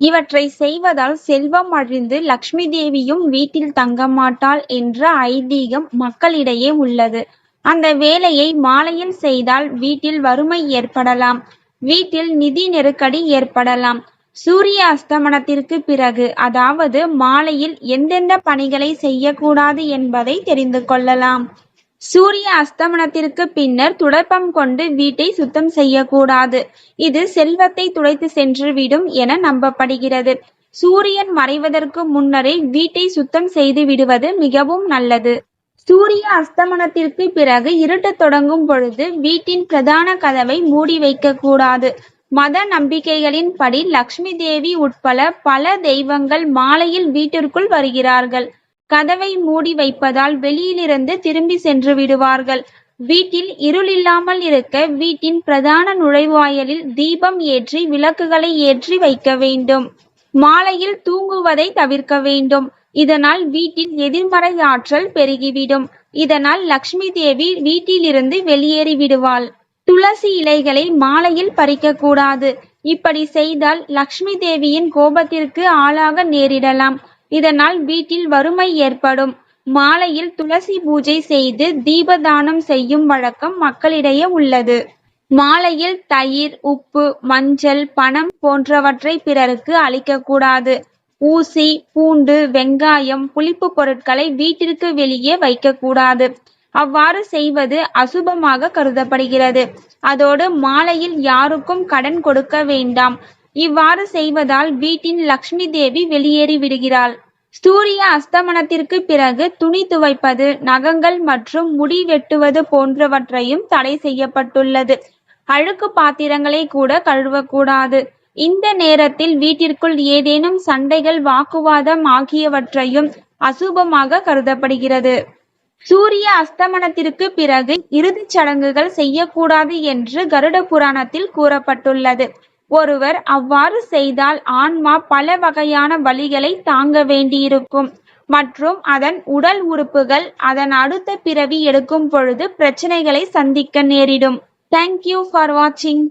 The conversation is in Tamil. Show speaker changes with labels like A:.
A: இவற்றை செய்வதால் செல்வம் அழிந்து லக்ஷ்மி தேவியும் வீட்டில் தங்க மாட்டாள் என்ற ஐதீகம் மக்களிடையே உள்ளது. அந்த வேலையை மாலையில் செய்தால் வீட்டில் வறுமை ஏற்படலாம், வீட்டில் நிதி நெருக்கடி ஏற்படலாம். சூரிய அஸ்தமனத்திற்கு பிறகு, அதாவது மாலையில் எந்தெந்த பணிகளை செய்யக்கூடாது என்பதை தெரிந்து கொள்ளலாம். சூரிய அஸ்தமனத்திற்கு பின்னர் துடைப்பம் கொண்டு வீட்டை சுத்தம் செய்யக்கூடாது. இது செல்வத்தை துடைத்து சென்றுவிடும் என நம்பப்படுகிறது. சூரியன் மறைவதற்கு முன்னரே வீட்டை சுத்தம் செய்து விடுவது மிகவும் நல்லது. சூரிய அஸ்தமனத்திற்கு பிறகு இருட்டத் தொடங்கும் பொழுது வீட்டின் பிரதான கதவை மூடி வைக்கக்கூடாது. மத நம்பிக்கைகளின்படி லக்ஷ்மி தேவி உட்பட பல தெய்வங்கள் மாலையில் வீட்டிற்குள் வருகிறார்கள். கதவை மூடி வைப்பதால் வெளியிலிருந்து திரும்பி சென்று விடுவார்கள். வீட்டில் இருள் இல்லாமல் இருக்க வீட்டின் பிரதான நுழைவாயிலில் தீபம் ஏற்றி விளக்குகளை ஏற்றி வைக்க வேண்டும். மாலையில் தூங்குவதை தவிர்க்க வேண்டும். இதனால் வீட்டில் எதிர்மறை ஆற்றல் பெருகிவிடும். இதனால் லக்ஷ்மி தேவி வீட்டிலிருந்து வெளியேறி விடுவாள். துளசி இலைகளை மாலையில் பறிக்கக்கூடாது. இப்படி செய்தால் லக்ஷ்மி தேவியின் கோபத்திற்கு ஆளாக நேரிடலாம். இதனால் வீட்டில் வறுமை ஏற்படும். மாலையில் துளசி பூஜை செய்து தீபதானம் செய்யும் வழக்கம் மக்களிடையே உள்ளது. மாலையில் தயிர், உப்பு, மஞ்சள், பணம் போன்றவற்றை பிறருக்கு அளிக்கக்கூடாது. ஊசி, பூண்டு, வெங்காயம், புளிப்பு பொருட்களை வீட்டிற்கு வெளியே வைக்கக்கூடாது. அவ்வாறு செய்வது அசுபமாக கருதப்படுகிறது. அதோடு மாலையில் யாருக்கும் கடன் கொடுக்க வேண்டாம். இவ்வாறு செய்வதால் வீட்டின் லக்ஷ்மி தேவி வெளியேறி விடுகிறாள். சூரிய அஸ்தமனத்திற்கு பிறகு துணி துவைப்பது, நகங்கள் மற்றும் முடி வெட்டுவது போன்றவற்றையும் தடை செய்யப்பட்டுள்ளது. அழுக்கு பாத்திரங்களை கூட கழுவக்கூடாது. இந்த நேரத்தில் வீட்டிற்குள் ஏதேனும் சண்டைகள், வாக்குவாதம் ஆகியவற்றையும் அசுபமாக கருதப்படுகிறது. சூரிய அஸ்தமனத்திற்கு பிறகு இறுதிச் சடங்குகள் செய்யக்கூடாது என்று கருட புராணத்தில் கூறப்பட்டுள்ளது. ஒருவர் அவ்வாறு செய்தால் ஆன்மா பல வகையான வலிகளை தாங்க வேண்டியிருக்கும் மற்றும் அதன் உடல் உறுப்புகள் அதன் அடுத்த பிறவி எடுக்கும் பொழுது பிரச்சனைகளை சந்திக்க நேரிடும். தேங்க்யூ ஃபார் வாட்சிங்.